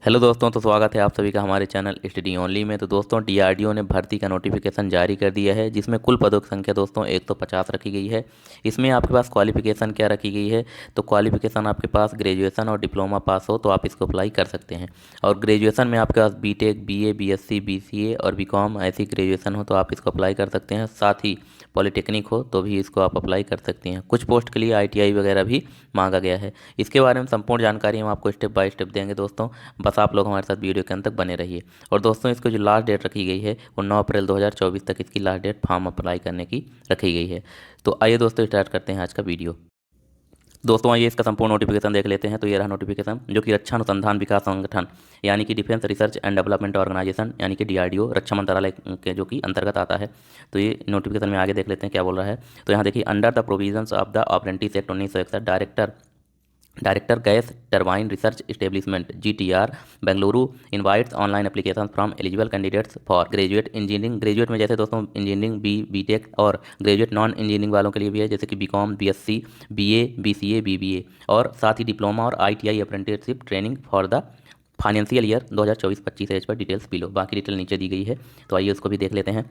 Hello दोस्तों, तो स्वागत है आप सभी का हमारे चैनल स्टडी ओनली में। तो दोस्तों, डीआरडीओ ने भर्ती का नोटिफिकेशन जारी कर दिया है, जिसमें कुल पदों की संख्या दोस्तों 150 रखी गई है। इसमें आपके पास क्वालिफिकेशन क्या रखी गई है? तो क्वालिफिकेशन आपके पास ग्रेजुएशन और डिप्लोमा पास हो तो आप इसको अप्लाई कर सकते हैं। और ग्रेजुएशन में आपके पास बीटेक, बीए, बीएससी, बीसीए और बीकॉम ऐसी ग्रेजुएशन हो तो आप इसको अप्लाई कर सकते हैं। साथ ही पॉलिटेक्निक हो तो भी इसको आप अप्लाई कर सकते हैं। कुछ पोस्ट के लिए आईटीआई वगैरह भी मांगा गया है। इसके बारे में संपूर्ण जानकारी हम आपको स्टेप बाय स्टेप देंगे दोस्तों। बस आप लोग हमारे साथ वीडियो के अंत तक बने रहिए। और दोस्तों, इसको जो लास्ट डेट रखी गई है वो 9 अप्रैल 2024 तक इसकी लास्ट डेट फॉर्म अप्लाई करने की रखी गई है। तो आइए दोस्तों, स्टार्ट करते हैं आज का वीडियो। दोस्तों, आइए इसका संपूर्ण नोटिफिकेशन देख लेते हैं। तो ये रहा नोटिफिकेशन, जो कि रक्षा अनुसंधान विकास संगठन यानी कि defence research and development organisation यानी कि डीआरडीओ रक्षा मंत्रालय के जो कि अंतर्गत आता है। तो ये नोटिफिकेशन में आगे देख लेते हैं क्या बोल रहा है। तो यहाँ देखिए, under the provisions of the apprentice act 1961, director gas turbine research establishment GTR Bengaluru invites online application from eligible candidates for graduate engineering. Graduate में जैसे दोस्तों इंजीनियरिंग, बीटेक, और ग्रेजुएट नॉन इंजीनियरिंग वालों के लिए भी है, जैसे कि BCom, BSc, BA, BCA, BBA, और साथ ही डिप्लोमा और ITI apprenticeship training for the financial year 2024-25 as per details below. बाकी डिटेल नीचे दी गई है, तो आइए उसको भी देख लेते हैं।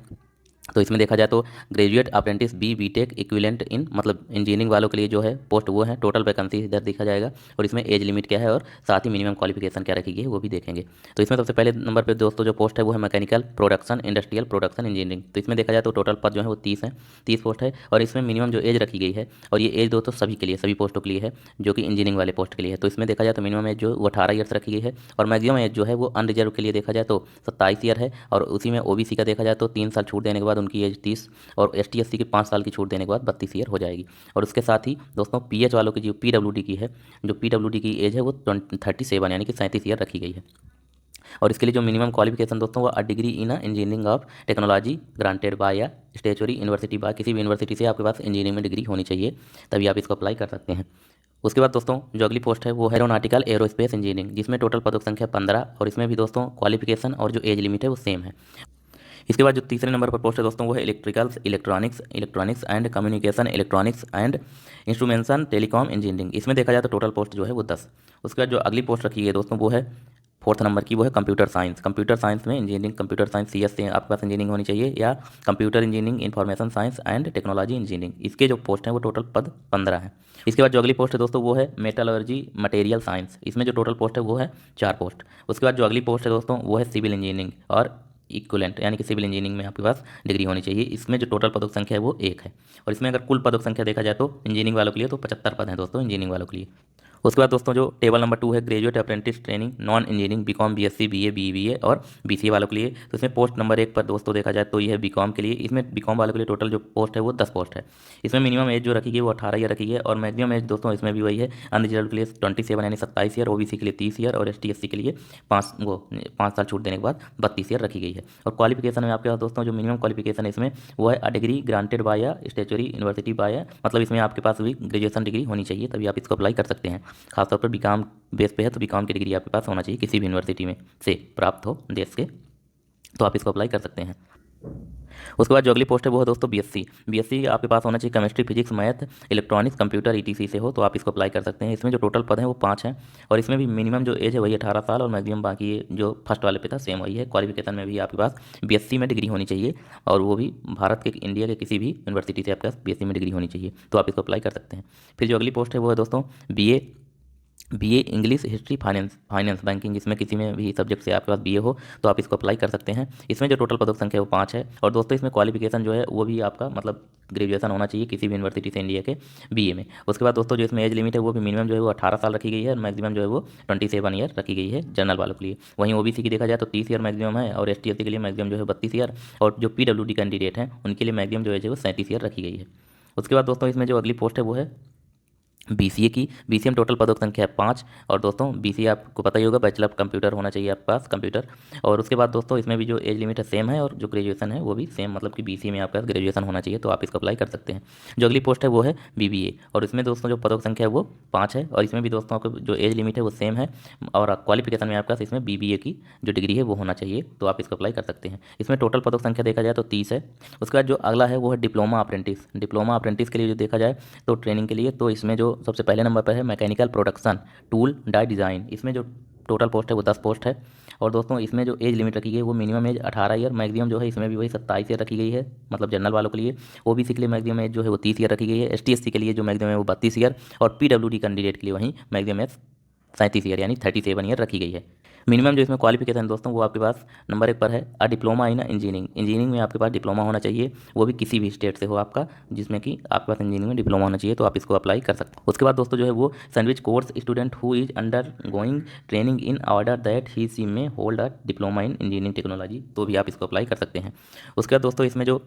तो इसमें देखा जाए तो graduate apprentice BTech equivalent in मतलब इंजीनियरिंग वालों के लिए जो है पोस्ट वो है। टोटल वैकेंसी इधर देखा जाएगा, और इसमें एज लिमिट क्या है और साथ ही मिनिमम क्वालिफिकेशन क्या रखी गई है वो भी देखेंगे। तो इसमें सबसे पहले नंबर पे दोस्तों जो पोस्ट है वो है mechanical production industrial production engineering. तो इसमें देखा जाए तो टोटल पद जो है वो 30 है, 30 पोस्ट है। और इसमें मिनिमम जो एज रखी गई है, और ये एज दोस्तों सभी के लिए, सभी पोस्टों के लिए है, जो कि इंजीनियरिंग वाले पोस्ट के लिए है। तो इसमें देखा जाए तो मिनिमम एज जो वो 18 ईयर्स रखी गई है, और मैक्सिमम एज जो है वो अनरिजर्व के लिए देखा जाए तो 27 ईयर है। और उसी में ओबीसी का देखा जाए तो 3 साल छूट देने के बाद उनकी एज 30, और एस टी एस सी की 5 साल की छूट देने के बाद 32 ईयर हो जाएगी। और उसके साथ ही दोस्तों पीएच वालों की जो पीडब्ल्यूडी की है, जो पीडब्ल्यूडी की एज है वो 37 यानी कि 37 ईयर रखी गई है। और इसके लिए जो मिनिमम क्वालिफिकेशन दोस्तों वो degree in engineering of technology granted by या स्टेचुरी यूनिवर्सिटी बाय, किसी भी यूनिवर्सिटी से आपके पास इंजीनियरिंग में डिग्री होनी चाहिए, तभी आप इसको अप्लाई कर सकते हैं। उसके बाद दोस्तों जो अगली पोस्ट है वो एरोनॉटिकल एरोस्पेस इंजीनियरिंग, जिसमें टोटल पदों की संख्या 15, और इसमें भी दोस्तों क्वालिफिकेशन और जो एज लिमिट है वो सेम है। इसके बाद जो तीसरे नंबर पर पोस्ट है दोस्तों वो है electricals electronics and communication electronics and instrumentation telecom engineering. इसमें देखा जाए तो टोटल पोस्ट जो है वो 10। उसके बाद जो अगली पोस्ट रखी है दोस्तों वो है फोर्थ नंबर की, वो है कंप्यूटर साइंस। कंप्यूटर साइंस में इंजीनियरिंग, कंप्यूटर साइंस सीएस से आपके पास इंजीनियरिंग होनी चाहिए, या computer engineering information science and technology engineering. इसके जो पोस्ट हैं वो टोटल पद 15 है। इसके बाद जो अगली पोस्ट है दोस्तों वो है मेटलर्जी मटेरियल साइंस। इसमें जो टोटल पोस्ट है वो है 4 पोस्ट। उसके बाद जो अगली पोस्ट है दोस्तों वो है सिविल इंजीनियरिंग और इक्वलेंट, यानी कि सिविल इंजीनियरिंग में आपके पास डिग्री होनी चाहिए। इसमें जो टोटल पदों की संख्या है वो 1 है। और इसमें अगर कुल पदों की संख्या देखा जाए तो इंजीनियरिंग वालों के लिए तो 75 पद हैं दोस्तों इंजीनियरिंग वालों के लिए। उसके बाद दोस्तों जो टेबल नंबर 2 है graduate apprentice training non engineering BCom, BSc, BA, BBA और बीसीए वालों के लिए। तो इसमें पोस्ट नंबर 1 पर दोस्तों देखा जाए तो ये है बीकॉम के लिए। इसमें बीकॉम वालों के लिए टोटल जो पोस्ट है वो 10 पोस्ट है। इसमें मिनिमम एज जो रखी गई है वो 18 ईयर रखी है, और मैक्सिमम एज दोस्तों इसमें भी वही है, अनरिजर्व के लिए 27 यानी 27 ईयर, ओबीसी के लिए 30 ईयर, और एसटी के लिए 5 साल छूट देने के बाद 32 ईयर रखी गई है। और क्वालिफिकेशन में आपके पास दोस्तों जो मिनिमम क्वालिफिकेशन है इसमें वो है डिग्री ग्रांटेड बाय या स्टेचुरी यूनिवर्सिटी बाय, मतलब इसमें आपके पास भी ग्रेजुएशन डिग्री होनी चाहिए, तभी आप इसको अप्लाई कर सकते हैं। खासतौर पर बीकॉम बेस पे है तो बीकॉम की डिग्री आपके पास होना चाहिए, किसी भी यूनिवर्सिटी में से प्राप्त हो देश के, तो आप इसको अप्लाई कर सकते हैं। उसके बाद जो अगली पोस्ट है वो है दोस्तों बीएससी। बीएससी आपके पास होना चाहिए chemistry, physics, math, electronics, computer etc से हो तो आप इसको अप्लाई कर सकते हैं। इसमें जो टोटल पद हैं वो 5 हैं, और इसमें भी मिनिमम जो एज है वही 18 साल, और मैक्सिमम बाकी जो फर्स्ट वाले पे था सेम वही है। क्वालिफिकेशन में भी आपके पास बीएससी में डिग्री होनी चाहिए, और वो भी भारत के इंडिया के किसी भी यूनिवर्सिटी से आपके पास बीएससी में डिग्री होनी चाहिए, तो आप इसको अप्लाई कर सकते हैं। फिर जो अगली पोस्ट है वो है दोस्तों BA English history finance banking. इसमें किसी में भी सब्जेक्ट से आपके पास बीए हो तो आप इसको अप्लाई कर सकते हैं। इसमें जो टोटल पदों की संख्या है वो 5 है, और दोस्तों इसमें क्वालिफिकेशन जो है वो भी आपका मतलब ग्रेजुएशन होना चाहिए किसी भी यूनिवर्सिटी से इंडिया के बीए में। उसके बाद दोस्तों जो इसमें एज लिमिट है वो भी मिनिमम जो है वो 18 साल रखी गई है, और मैक्सिमम जो है वो 27 ईयर रखी गई है जनरल वालों के लिए। वहीं ओबीसी की देखा जाए तो 30 ईयर मैक्सिमम है, और एसटी के लिए मैक्सिमम जो है 32 ईयर, और जो पीडब्ल्यूडी कैंडिडेट हैं उनके लिए मैक्सिमम जो है वो 37 ईयर रखी गई है। उसके बाद दोस्तों इसमें जो अगली पोस्ट है वो है बीसीए की। बीसीए में टोटल पदों की संख्या है 5, और दोस्तों बीसीए आपको पता ही होगा बैचलर ऑफ कंप्यूटर होना चाहिए आपके पास कंप्यूटर। और उसके बाद दोस्तों इसमें भी जो एज लिमिट है सेम है, और जो ग्रेजुएशन है वो भी सेम, मतलब कि बीसीए में आपके पास ग्रेजुएशन होना चाहिए, तो आप इसको अप्लाई कर सकते हैं। जो अगली पोस्ट है वो है बीबीए, और इसमें दोस्तों जो पदों की संख्या है वो 5 है, और इसमें भी दोस्तों आपको जो एज लिमिट है वो सेम है, और क्वालिफिकेशन में आपके पास इसमें बीबीए की जो डिग्री है वो होना चाहिए, तो आप इसको अप्लाई कर सकते हैं। इसमें टोटल पदों की संख्या देखा जाए तो 30 है। उसके बाद जो अगला है वो है डिप्लोमा अप्रेंटिस। डिप्लोमा अप्रेंटिस के लिए जो देखा जाए तो ट्रेनिंग के लिए, तो इसमें जो सबसे पहले नंबर पर है mechanical production tool die design. इसमें जो टोटल पोस्ट है वो 10 पोस्ट है। और दोस्तों इसमें जो एज लिमिट रखी गई है वो मिनिमम एज 18 ईयर, मैक्सिमम जो है इसमें भी वही 27 ईयर रखी गई है, मतलब जनरल वालों के लिए। ओबीसी के लिए मैक्सिमम एज जो है वो 30 ईयर रखी गई है। एसटी एससी के लिए जो मैक्सिमम है वो 32 ईयर, और पीडब्ल्यूडी कैंडिडेट के लिए वहीं मैक्सिमम एज 37 ईयर यानी 37 ईयर रखी गई है। मिनिमम जो इसमें क्वालिफिकेशन दोस्तों वो आपके पास नंबर 1 पर है डिप्लोमा इन इंजीनियरिंग। इंजीनियरिंग में आपके पास डिप्लोमा होना चाहिए, वो भी किसी भी स्टेट से हो आपका, जिसमें कि आपके पास इंजीनियरिंग में डिप्लोमा होना चाहिए, तो आप इसको अप्लाई कर सकते हैं। उसके बाद दोस्तों जो है वो sandwich course student who is undergoing training in order that he see may hold a diploma in engineering technology, तो भी आप इसको अप्लाई कर सकते हैं। उसके बाद दोस्तों इसमें जो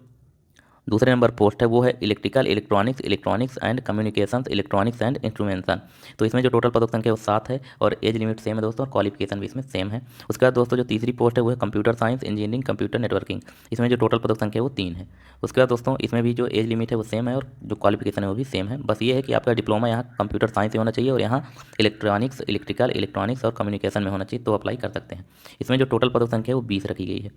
दूसरे नंबर पोस्ट है वो है electrical electronics electronics and communications electronics and instrumentation. तो इसमें जो टोटल पदों की संख्या है वो 7 है, और एज लिमिट सेम है दोस्तों, और क्वालिफिकेशन भी इसमें सेम है। उसके बाद दोस्तों जो तीसरी पोस्ट है वो है computer science engineering computer networking. इसमें जो टोटल पदों की संख्या है वो 3 है। उसके बाद दोस्तों इसमें भी जो एज लिमिट है वो सेम है, और जो क्वालिफिकेशन है वो भी सेम है। बस ये है कि आपका डिप्लोमा यहाँ कंप्यूटर साइंस से होना चाहिए, और यहाँ इलेक्ट्रॉनिक्स इलेक्ट्रिकल इलेक्ट्रॉनिक्स और कम्युनिकेशन में होना चाहिए, तो अप्लाई कर सकते हैं। इसमें जो टोटल पदों की संख्या है वो 20 रखी गई है।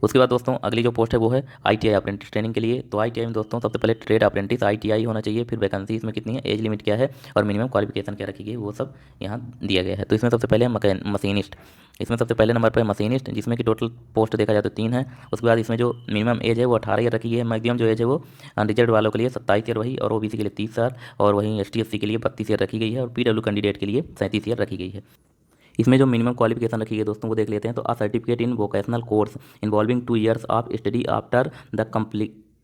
उसके बाद दोस्तों अगली जो पोस्ट है वो है आईटीआई अप्रेंटिस ट्रेनिंग के लिए। तो आईटीआई में दोस्तों सबसे पहले ट्रेड अप्रेंटिस आईटीआई होना चाहिए, फिर वैकेंसी इसमें कितनी है, एज लिमिट क्या है, और मिनिमम क्वालिफिकेशन क्या रखी गई है, वो सब यहाँ दिया गया है। तो इसमें सबसे पहले मशीनिस्ट, इसमें सबसे पहले नंबर पर मशीनिस्ट, जिसमें कि टोटल पोस्ट देखा जाए तो 3 है। उसके बाद इसमें जो मिनिमम एज है वो 18 ईयर रखी गई है, मैक्सिमम जो एज है वो अनरिजर्व वालों के लिए 27 ईयर वही, और ओबीसी के लिए 30 साल, और वहीं एसटी एससी के लिए 32 ईयर रखी गई है, और पीडब्ल्यू कैंडिडेट के लिए 37 ईयर रखी गई है। इसमें जो मिनिमम क्वालिफिकेशन रखी है दोस्तों वो देख लेते हैं। तो a certificate in vocational course involving 2 years of study after the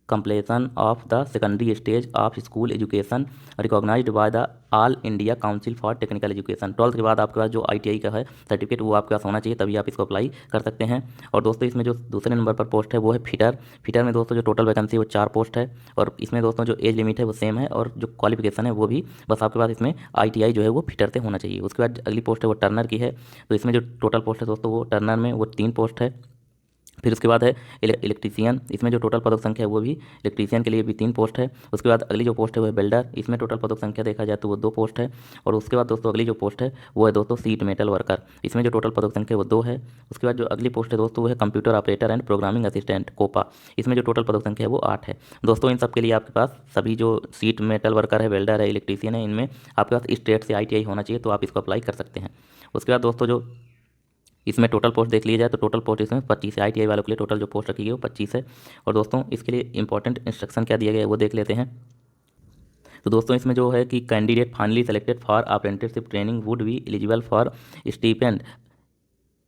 completion of the secondary stage of school education recognised by the all India council for technical education. 12th के बाद आपके पास जो आईटीआई का है सर्टिफिकेट वो आपके पास होना चाहिए, तभी आप इसको अप्लाई कर सकते हैं। और दोस्तों इसमें जो दूसरे नंबर पर पोस्ट है वो है फिटर। फिटर में दोस्तों जो टोटल वैकेंसी है वो 4 पोस्ट है, और इसमें दोस्तों जो एज लिमिट है वो सेम है, और जो क्वालिफिकेशन है वो भी बस आपके पास इसमें आईटीआई जो है वो फिटर से होना चाहिए। उसके बाद अगली पोस्ट है वो टर्नर की है। तो इसमें जो टोटल पोस्ट है दोस्तों वो टर्नर में वो 3 पोस्ट है। फिर उसके बाद है इलेक्ट्रीशियन, इसमें जो टोटल पदों की संख्या है वो भी इलेक्ट्रीशियन के लिए भी 3 पोस्ट है। उसके बाद अगली जो पोस्ट है वो है बिल्डर, इसमें टोटल पदों की संख्या देखा जाए तो वो 2 पोस्ट है। और उसके बाद दोस्तों अगली जो पोस्ट है वो है दोस्तों सीट मेटल वर्कर, इसमें जो टोटल पदों की संख्या है वो 2 है। उसके बाद जो अगली पोस्ट है दोस्तों वो है computer operator and programming assistant COPA, इसमें जो टोटल पदों की संख्या है वो 8 है। दोस्तों इन सब के लिए आपके पास सभी जो सीट मेटल वर्कर है, बिल्डर है, इलेक्ट्रीशियन है, इनमें आपके पास स्टेट से आईटीआई होना चाहिए, तो आप इसको अप्लाई कर सकते हैं। उसके बाद दोस्तों जो इसमें टोटल पोस्ट देख लिया जाए तो टोटल पोस्ट इसमें 25 है। आईटीआई वालों के लिए टोटल जो पोस्ट रखी गई है वो 25 है। और दोस्तों इसके लिए इंपॉर्टेंट इंस्ट्रक्शन क्या दिया गया है वो देख लेते हैं। तो दोस्तों इसमें जो है कि candidate finally selected for apprenticeship training would be eligible for stipend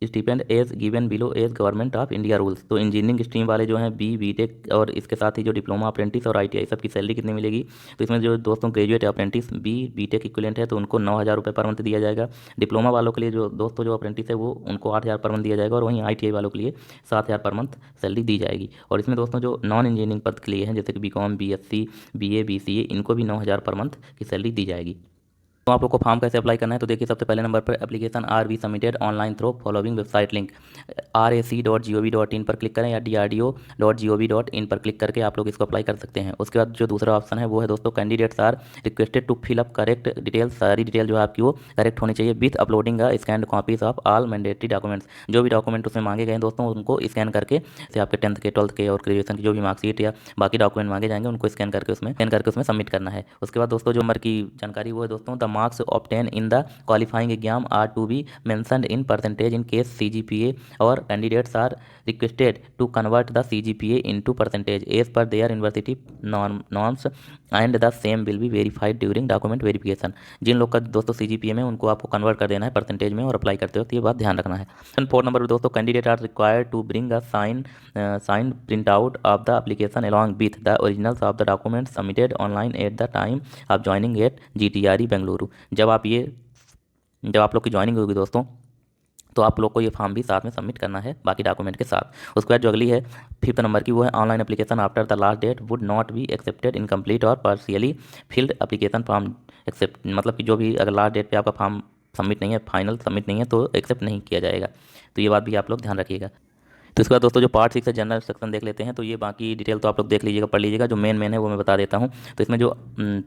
stipend as given below as government of India rules. तो इंजीनियरिंग स्ट्रीम वाले जो हैं बीटेक और इसके साथ ही जो डिप्लोमा अप्रेंटिस और आईटीआई सबकी सैलरी कितनी मिलेगी, तो इसमें जो दोस्तों ग्रेजुएट अप्रेंटिस बीटेक इक्विवेलेंट है तो उनको 9,000 रुपये पर मंथ दिया जाएगा। डिप्लोमा वालों के लिए जो दोस्तों जो अप्रेंटिस है वो उनको 8,000 पर मंथ दिया जाएगा, और वहीं आईटीआई वालों के लिए 7,000 पर मंथ सैलरी दी जाएगी। और इसमें दोस्तों जो नॉन इंजीनियरिंग पद के लिए हैं जैसे कि बीकॉम बीएससी बीए बीसीए, इनको भी 9,000 पर मंथ की सैलरी दी जाएगी। तो आप लोग को फॉर्म कैसे अप्लाई करना है, तो देखिए सबसे पहले नंबर पर application R be submitted online through following website link rac.gov.in पर क्लिक करें, या drdo.gov.in पर क्लिक करके आप लोग इसको अप्लाई कर सकते हैं। उसके बाद जो दूसरा ऑप्शन है वो है दोस्तों candidates are requested to fill up correct details, सारी डिटेल जो है आपकी वो करेक्ट होनी चाहिए with uploading scan copies of all mandatory documents. जो भी डॉक्यूमेंट उसमें मांगे गए हैं दोस्तों उनको स्कैन करके, जैसे आपके 10th के 12th के और ग्रेजुएशन की जो भी मार्कशीट या बाकी डॉक्यूमेंट मांगे जाएंगे उनको स्कैन करके उसमें सबमिट करना है। उसके बाद दोस्तों जो नंबर की जानकारी वो है दोस्तों the marks obtain in the qualifying exam are to be mentioned in percentage in case CGPA, or candidates are requested to convert the CGPA into percentage as per their university norms and the same will be verified during document verification। जिन लोग का दोस्तों CGPA में उनको आपको convert कर देना है percentage में, और अप्लाई करते वक्त ये बात ध्यान रखना है। 4 नंबर पर दोस्तों candidate are required to bring a sign print out of the application along with the originals of the documents submitted online at the time of joining at GTRE Bengaluru. जब आप लोग की ज्वाइनिंग होगी दोस्तों तो आप लोग को ये फॉर्म भी साथ में सबमिट करना है बाकी डॉक्यूमेंट के साथ। उसके बाद जो अगली है 5th नंबर की वो है online application after the last date would not be accepted incomplete और partially filled application form accept, मतलब कि जो भी अगर लास्ट डेट पे आपका फॉर्म सबमिट नहीं है, फाइनल सबमिट नहीं है, तो एक्सेप्ट नहीं किया जाएगा। तो ये बात भी आप लोग ध्यान रखिएगा। तो इसके बाद दोस्तों जो पार्ट 6 है जनरल सेक्शन देख लेते हैं। तो ये बाकी डिटेल तो आप लोग देख लीजिएगा, पढ़ लीजिएगा। जो मेन है वो मैं बता देता हूँ। तो इसमें जो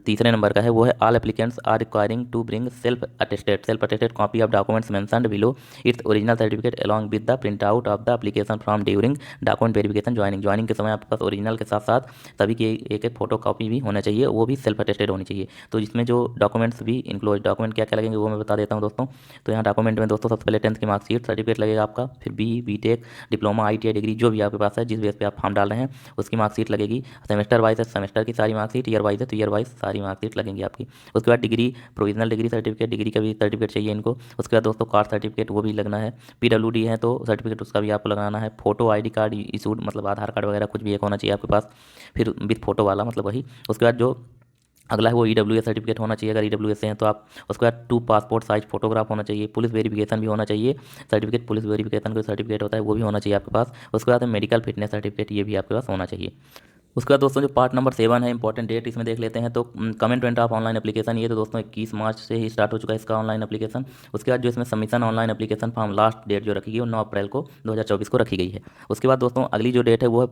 तीसरे नंबर का है वो है all applicants are requiring to bring self attested copy of documents mentioned below its original certificate along with the print out of the application from during document verification joining के समय आपके पास ओरिजिनल के साथ साथ सभी की एक एक फोटो कॉपी भी होना चाहिए, वो भी सेल्फ अटेस्टेड होनी चाहिए। तो इसमें जो डॉक्यूमेंट्स भी इंक्लोज, डॉक्यूमेंट क्या क्या लगेंगे वो मैं बता देता हूँ दोस्तों। तो यहाँ डॉक्यूमेंट में दोस्तों सबसे पहले 10th की मार्कशीट सर्टिफिकेट लगेगा आपका, फिर बी.टेक, डिप्लोमा, ITI डिग्री जो भी आपके पास है, जिस बेस पे आप फॉर्म डाल रहे हैं उसकी मार्कशीट लगेगी। सेमेस्टर वाइज है, सेमेस्टर की सारी मार्कशीट, ईयर वाइज है तो ईयर वाइज सारी मार्कशीट लगेंगी आपकी। उसके बाद degree, provisional degree certificate, degree का भी सर्टिफिकेट चाहिए इनको। उसके बाद दोस्तों कास्ट सर्टिफिकेट वो भी लगना है। PWD है तो सर्टिफिकेट उसका भी आपको लगाना है। फोटो ID कार्ड इशूड, मतलब आधार कार्ड वगैरह कुछ भी एक होना चाहिए आपके पास, फिर विथ फोटो वाला, मतलब वही। उसके बाद जो अगला है वो EWS सर्टिफिकेट होना चाहिए, अगर EWS से हैं तो आप। उसके बाद 2 पासपोर्ट साइज फोटोग्राफ होना चाहिए। पुलिस वेरिफिकेशन भी होना चाहिए सर्टिफिकेट, पुलिस वेरिफिकेशन का सर्टिफिकेट होता है वो भी होना चाहिए आपके पास। उसके बाद मेडिकल फिटनेस सर्टिफिकेट, ये भी आपके पास होना चाहिए। उसके बाद दोस्तों जो पार्ट नंबर 7 है इंपॉर्टेंट डेट, इसमें देख लेते हैं। तो कमेंटमेंट ऑफ ऑनलाइन एप्लीकेशन, ये तो दोस्तों 21 मार्च से ही स्टार्ट हो चुका है इसका ऑनलाइन एप्लीकेशन। उसके बाद जो इसमें submission online application form last date जो रखी गई वो 9 अप्रैल को 2024 को रखी गई है। उसके बाद दोस्तों अगली जो डेट है वो है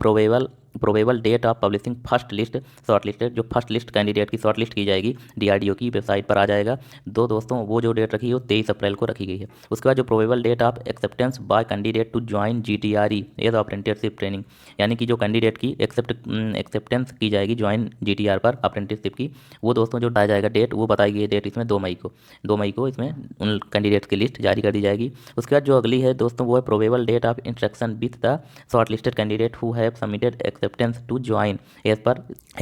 probable date of publishing first list short listed, जो फर्स्ट लिस्ट कैंडिडेट की शॉर्ट लिस्ट की जाएगी DRDO की वेबसाइट पर आ जाएगा। दोस्तों वो जो डेट रखी है वो 23 अप्रैल को रखी गई है। उसके बाद जो probable date of acceptance by candidate to join GTRE as apprenticeship training, यानी कि जो कैंडिडेट की एक्सेप्टेंस की जाएगी ज्वाइन GTR पर अप्रेंटिसशिप की, वो दोस्तों जो डाला जाएगा डेट, वो बताई गई डेट इसमें 2 मई को इसमें उन कैंडिडेट्स की लिस्ट जारी कर दी जाएगी। उसके बाद जो अगली है दोस्तों वो है probable date of instruction with the short listed candidate who have submitted acceptance to join as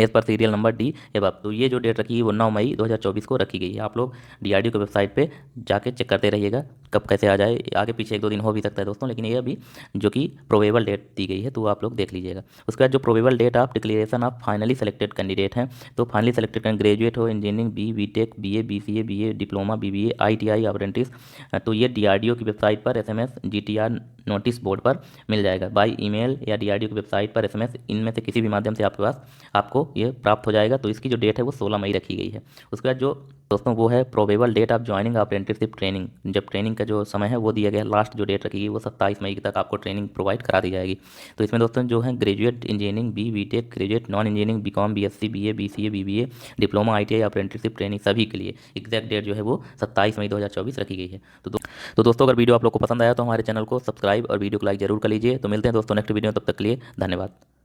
per serial number D एब। तो ये जो डेट रखी है वो 9 मई 2024 को रखी गई है। आप लोग DRDO की वेबसाइट पर जाके चेक करते रहिएगा कब कैसे आ जाए, आगे पीछे 1-2 दिन हो भी सकता है दोस्तों, लेकिन ये अभी जो कि प्रोबेबल डेट दी गई है तो वो आप लोग देख लीजिएगा। उसके बाद जो probable date of declaration of finally selected candidate हैं, तो फाइनली सेलेक्टेड ग्रेजुएट हो engineering, B.Tech, BA, BCA, BA, diploma, BBA, ITI, apprentice, तो ये DRDO की वेबसाइट पर SMS GTR नोटिस बोर्ड पर मिल जाएगा। बाय ईमेल या DRDO की वेबसाइट पर SMS, इनमें से किसी भी माध्यम से आपके पास आपको ये प्राप्त हो जाएगा। तो इसकी जो डेट है वो 16 मई रखी गई है। उसके बाद जो दोस्तों वो है probable date of joining apprenticeship training, जब ट्रेनिंग का जो समय है वो दिया गया, लास्ट जो डेट रखी गई वो 27 मई तक आपको ट्रेनिंग प्रोवाइड करा दी जाएगी। तो इसमें दोस्तों जो है graduate engineering, B.Tech, graduate non engineering, BCom, BSc, BA, BCA, BBA, diploma, ITI, apprenticeship training सभी के लिए एग्जैक्ट डेट जो है वो 27 मई 2024 रखी गई है। तो दोस्तों अगर वीडियो आप लोग को पसंद आया तो हमारे चैनल को सब्सक्राइब और वीडियो को लाइक जरूर कर लीजिए। तो मिलते हैं दोस्तों नेक्स्ट वीडियो, तब तक के लिए धन्यवाद।